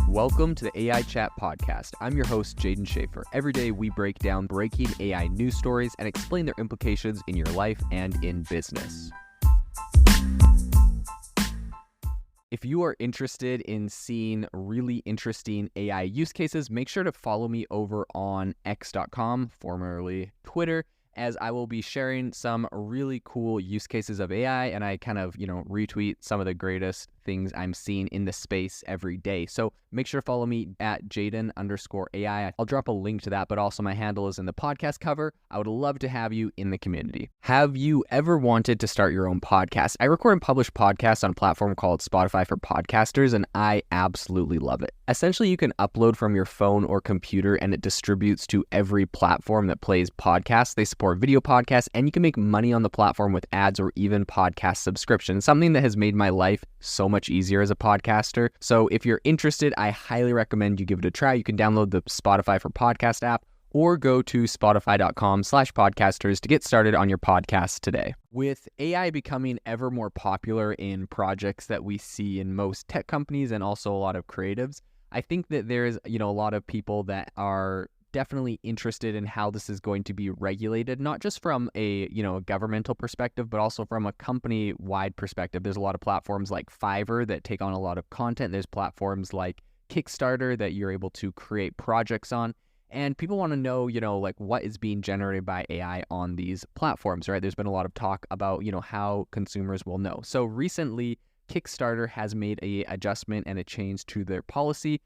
Welcome to the AI Chat Podcast. I'm your host, Jaden Schaefer. Every day we break down breaking AI news stories and explain their implications in your life and in business. If you are interested in seeing really interesting AI use cases, make sure to follow me over on x.com, formerly Twitter, as I will be sharing some really cool use cases of AI, and I kind of, retweet some of the greatest things I'm seeing in the space every day. So make sure to follow me at Jaden_AI. I'll drop a link to that, but also my handle is in the podcast cover. I would love to have you in the community. Have you ever wanted to start your own podcast? I record and publish podcasts on a platform called Spotify for Podcasters, and I absolutely love it. Essentially, you can upload from your phone or computer, and it distributes to every platform that plays podcasts. They support video podcasts, and you can make money on the platform with ads or even podcast subscriptions, something that has made my life so much easier as a podcaster. So if you're interested, I highly recommend you give it a try. You can download the Spotify for Podcast app or go to spotify.com/podcasters to get started on your podcast today. With AI becoming ever more popular in projects that we see in most tech companies and also a lot of creatives, I think that there's, a lot of people that are definitely interested in how this is going to be regulated, not just from a governmental perspective, but also from a company-wide perspective. There's a lot of platforms like Fiverr that take on a lot of content. There's platforms like Kickstarter that you're able to create projects on. And people want to know, what is being generated by AI on these platforms, right? There's been a lot of talk about, how consumers will know. So recently, Kickstarter has made a adjustment and a change to their policy,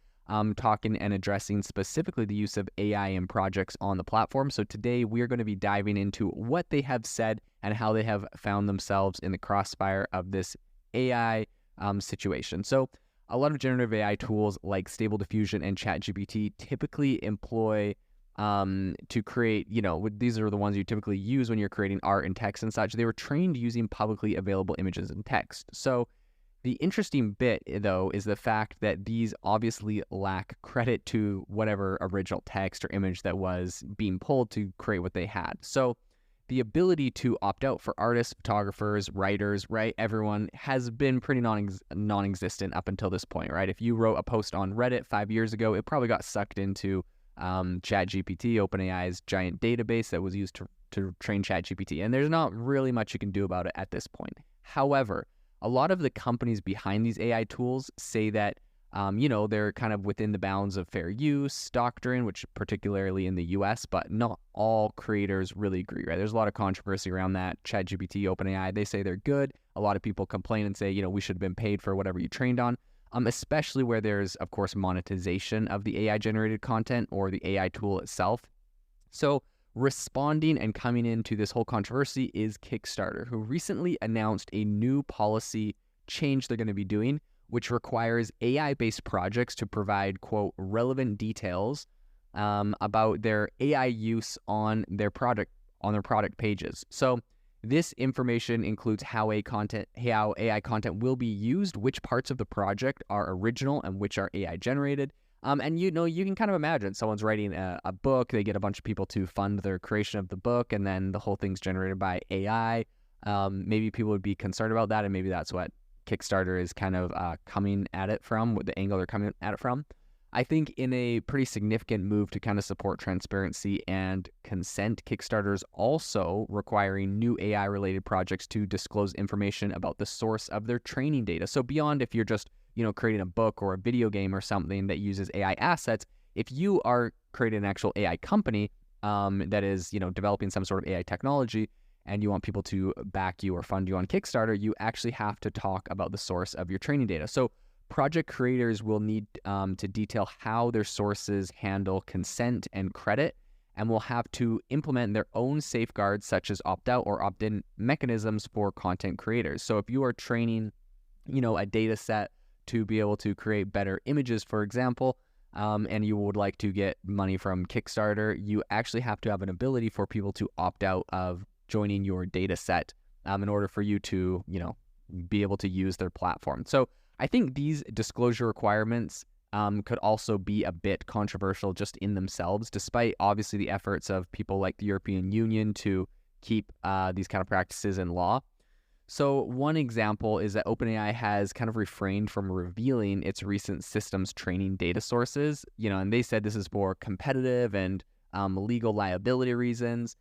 talking and addressing specifically the use of AI in projects on the platform. So today we are going to be diving into what they have said and how they have found themselves in the crossfire of this AI situation. So a lot of generative AI tools like Stable Diffusion and ChatGPT typically employ to create, these are the ones you typically use when you're creating art and text and such. They were trained using publicly available images and text. So the interesting bit, though, is the fact that these obviously lack credit to whatever original text or image that was being pulled to create what they had. So the ability to opt out for artists, photographers, writers, right, everyone has been pretty non-existent up until this point, right? If you wrote a post on Reddit 5 years ago, it probably got sucked into ChatGPT, OpenAI's giant database that was used to train ChatGPT. And there's not really much you can do about it at this point. However, a lot of the companies behind these AI tools say that, they're kind of within the bounds of fair use doctrine, which particularly in the US, but not all creators really agree, right? There's a lot of controversy around that. ChatGPT, OpenAI, they say they're good. A lot of people complain and say, we should have been paid for whatever you trained on, especially where there's, of course, monetization of the AI-generated content or the AI tool itself. So responding and coming into this whole controversy is Kickstarter, who recently announced a new policy change they're going to be doing, which requires AI-based projects to provide, quote, relevant details about their AI use on their product pages. So this information includes how AI content will be used, which parts of the project are original and which are AI generated. And you can kind of imagine someone's writing a book, they get a bunch of people to fund their creation of the book, and then the whole thing's generated by AI. Maybe people would be concerned about that, and maybe that's what Kickstarter is kind of coming at it from, what the angle they're coming at it from. I think in a pretty significant move to kind of support transparency and consent, Kickstarter's also requiring new AI-related projects to disclose information about the source of their training data. So beyond if you're just creating a book or a video game or something that uses AI assets, if you are creating an actual AI company that is, developing some sort of AI technology and you want people to back you or fund you on Kickstarter, you actually have to talk about the source of your training data. So project creators will need to detail how their sources handle consent and credit, and will have to implement their own safeguards such as opt-out or opt-in mechanisms for content creators. So if you are training, a data set to be able to create better images, for example, and you would like to get money from Kickstarter, you actually have to have an ability for people to opt out of joining your data set in order for you to, be able to use their platform. So I think these disclosure requirements could also be a bit controversial just in themselves, despite obviously the efforts of people like the European Union to keep these kind of practices in law. So one example is that OpenAI has kind of refrained from revealing its recent systems training data sources, and they said this is for competitive and legal liability reasons.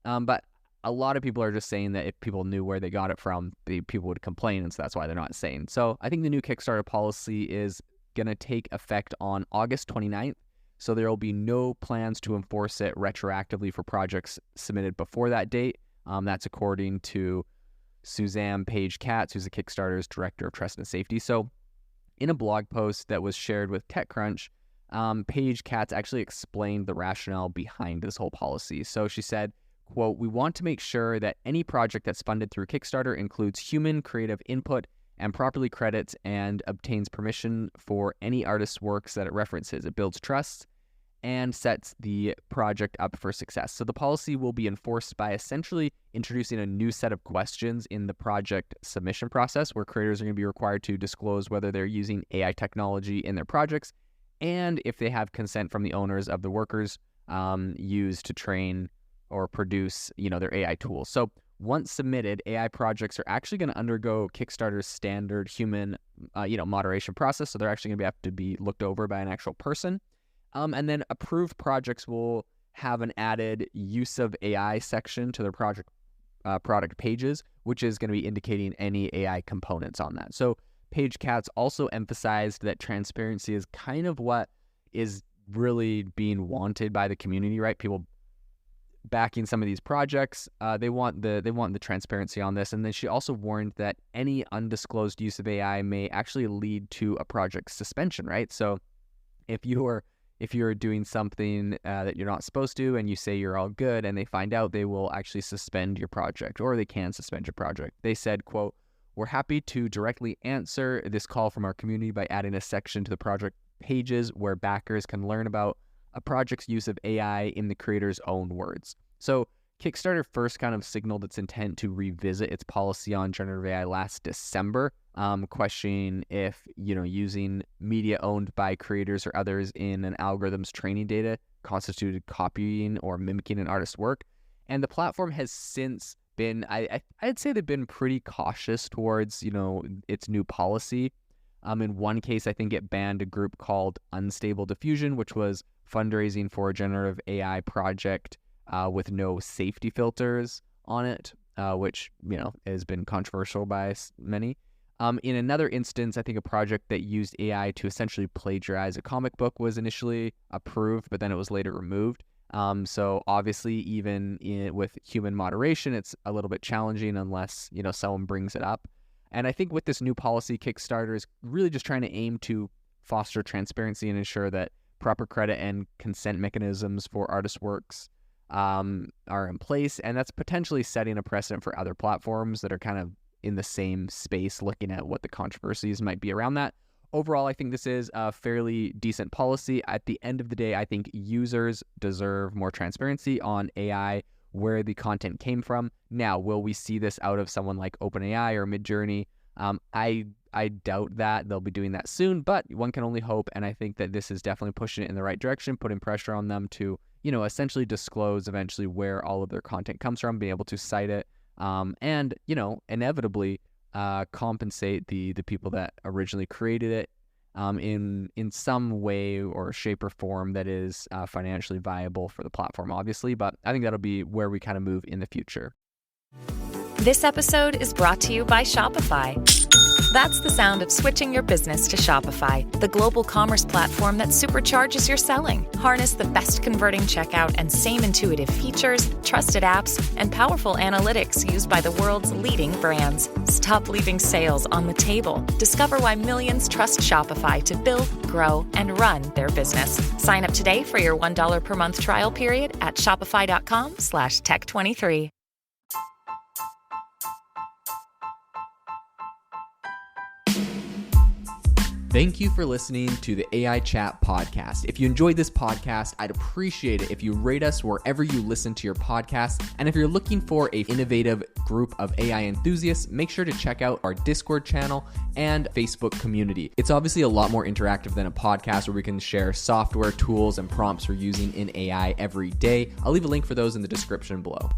But a lot of people are just saying that if people knew where they got it from, people would complain, and so that's why they're not saying. So I think the new Kickstarter policy is going to take effect on August 29th. So there will be no plans to enforce it retroactively for projects submitted before that date. That's according to Suzanne Page Katz, who's the Kickstarter's Director of Trust and Safety. So in a blog post that was shared with TechCrunch, Page Katz actually explained the rationale behind this whole policy. So she said, quote, "We want to make sure that any project that's funded through Kickstarter includes human creative input and properly credits and obtains permission for any artist's works that it references. It builds trust and sets the project up for success." So the policy will be enforced by essentially introducing a new set of questions in the project submission process, where creators are going to be required to disclose whether they're using AI technology in their projects and if they have consent from the owners of the workers used to train or produce, their AI tools. So once submitted, AI projects are actually going to undergo Kickstarter's standard human, moderation process. So they're actually going to have to be looked over by an actual person. And then approved projects will have an added use of AI section to their product pages, which is going to be indicating any AI components on that. So Page Katz also emphasized that transparency is kind of what is really being wanted by the community, right? People backing some of these projects, they want the transparency on this. And then she also warned that any undisclosed use of AI may actually lead to a project suspension, right? So if you're doing something that you're not supposed to and you say you're all good and they find out, they will actually suspend your project, or they can suspend your project. They said, quote, "We're happy to directly answer this call from our community by adding a section to the project pages where backers can learn about a project's use of AI in the creator's own words." So Kickstarter first kind of signaled its intent to revisit its policy on generative AI last December, questioning if, using media owned by creators or others in an algorithm's training data constituted copying or mimicking an artist's work. And the platform has since been, I'd say they've been pretty cautious towards, its new policy. In one case, I think it banned a group called Unstable Diffusion, which was fundraising for a generative AI project with no safety filters on it, which, has been controversial by many. In another instance, I think a project that used AI to essentially plagiarize a comic book was initially approved, but then it was later removed. So obviously, even with human moderation, it's a little bit challenging unless, someone brings it up. And I think with this new policy, Kickstarter is really just trying to aim to foster transparency and ensure that proper credit and consent mechanisms for artist works are in place. And that's potentially setting a precedent for other platforms that are kind of in the same space, looking at what the controversies might be around that. Overall, I think this is a fairly decent policy. At the end of the day, I think users deserve more transparency on AI, where the content came from. Now, will we see this out of someone like OpenAI or Midjourney? I doubt that they'll be doing that soon, but one can only hope. And I think that this is definitely pushing it in the right direction, putting pressure on them to, essentially disclose eventually where all of their content comes from, be able to cite it, and, inevitably compensate the people that originally created it in some way or shape or form that is financially viable for the platform, obviously. But I think that'll be where we kind of move in the future. This episode is brought to you by Shopify. That's the sound of switching your business to Shopify, the global commerce platform that supercharges your selling. Harness the best converting checkout and same intuitive features, trusted apps, and powerful analytics used by the world's leading brands. Stop leaving sales on the table. Discover why millions trust Shopify to build, grow, and run their business. Sign up today for your $1 per month trial period at shopify.com/tech23. Thank you for listening to the AI Chat podcast. If you enjoyed this podcast, I'd appreciate it if you rate us wherever you listen to your podcast. And if you're looking for an innovative group of AI enthusiasts, make sure to check out our Discord channel and Facebook community. It's obviously a lot more interactive than a podcast where we can share software, tools, and prompts we're using in AI every day. I'll leave a link for those in the description below.